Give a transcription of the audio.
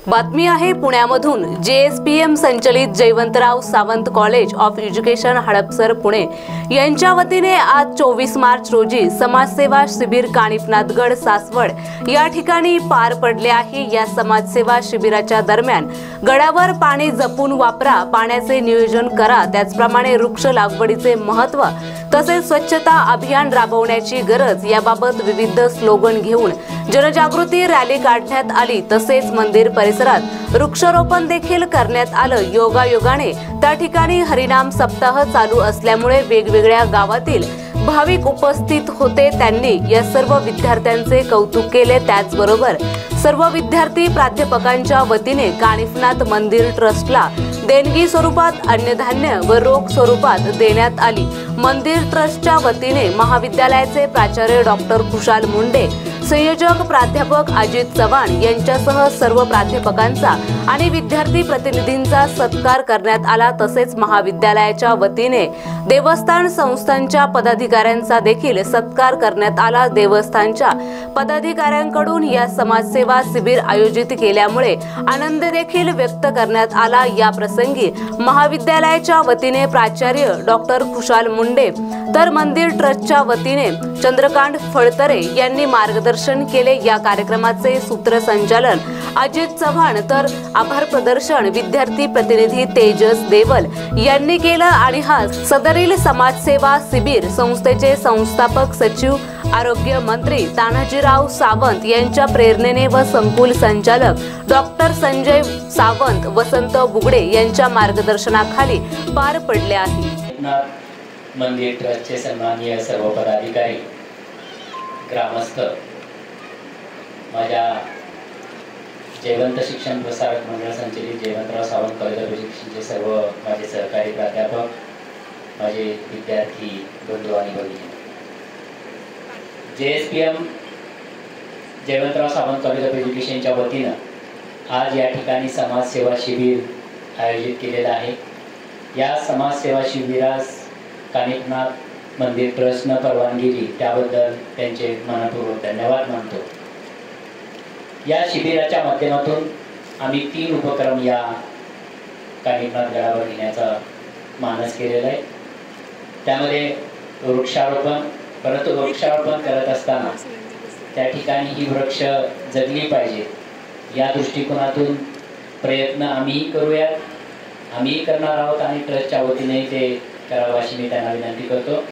बातमी आहे पुण्यामधून। JSPM संचलित Jaywantrao Sawant college of education Hadapsar Pune यांच्या वतीने आज 24 मार्च रोजी समाजसेवा शिबिर कानिफनाथगड सासवड या ठिकाणी पार पडले आहे। या समाजसेवा शिबिराच्या दरम्यान गडावर पाणी जपून वापरा, पाण्याचे नियोजन करा, त्याचप्रमाणे वृक्ष लागवडीचे महत्त्व तसेच स्वच्छता अभियान राबवण्याची गरज याबाबत विविध स्लोगन घेऊन जनजागृती रॅली काढण्यात आली। तसेच मंदिर परिसरात वृक्षारोपण देखील करण्यात आलं। योगायोगाने त्या ठिकाणी हरिनाम सप्ताह चालू असल्यामुळे वेगवेगळ्या गावातील भाविक उपस्थित होते। त्यांनी या सर्व विद्यार्थ्यांचे कौतुक केले। त्याचबरोबर सर्व विद्यार्थी प्राध्यापकांच्या वतीने कानिफनाथ मंदिर ट्रस्टला देणगी स्वरूपात अन्नधान्य व रोख स्वरूपात देण्यात आली। मंदिर ट्रस्टच्या वतीने महाविद्यालयाचे प्राचार्य डॉक्टर खुशाल मुंडे, संयोजक प्राध्यापक अजित चव्हाण यांच्यासह सर्व प्राध्यापकांचा आणि विद्यार्थी प्रतिनिधींचा सत्कार करण्यात आला। तसेच महाविद्यालयाच्या वतीने देवस्थान संस्थांच्या पदाधिकाऱ्यांचा देखील सत्कार करण्यात आला। देवस्थानच्या पदाधिकाऱ्यांकडून या समाजसेवा शिबिर आयोजित केल्यामुळे आनंद देखील व्यक्त करण्यात आला। या प्रसंगी महाविद्यालयाच्या वतीने प्राचार्य डॉक्टर खुशाल मुंडे तर मंदिर ट्रस्टच्या वतीने चंद्रकांत फळतरे यांनी मार्गदर्शन केले। या कार्यक्रमाचे सूत्रसंचालन अजित चव्हाण तर आभार प्रदर्शन विद्यार्थी प्रतिनिधी तेजस देवल यांनी केलं। आणि हा सदरील समाजसेवा शिबिर संस्थेचे संस्थापक सचिव आरोग्य मंत्री तानाजीराव सावंत यांच्या प्रेरणेने व संकुल संचालक डॉक्टर संजय सावंत, वसंत बुगडे यांच्या मार्गदर्शनाखाली पार पडले आहे। मंदिर ट्रस्टचे सन्माननीय सर्व पदाधिकारी, ग्रामस्थ, माझ्या जयवंत शिक्षण प्रसारक मंडळ संचलित जयवंतराव सावंत कॉलेज ऑफ एज्युकेशनचे सर्व माझे सहकारी प्राध्यापक, माझे विद्यार्थी बंधू आणि भगिनी, JSPM Jaywantrao Sawant college of एज्युकेशनच्या वतीनं आज या ठिकाणी समाजसेवा शिबिर आयोजित केलेलं आहे। या समाजसेवा शिबिरास कानिफनाथ मंदिर ट्रस्टनं परवानगी दिली, त्याबद्दल त्यांचे मनपूर्वक धन्यवाद मानतो। या शिबिराच्या माध्यमातून आम्ही 3 उपक्रम या कानिफनाथ गडावर घेण्याचा मानस केलेला आहे। त्यामध्ये वृक्षारोपण, परंतु वृक्षारोपण करत असताना त्या ठिकाणी ही वृक्ष जगली पाहिजे या दृष्टिकोनातून प्रयत्न आम्हीही करूयात, आम्हीही करणार आहोत आणि ट्रस्टच्या वतीने ते करावं अशी मी त्यांना विनंती करतो।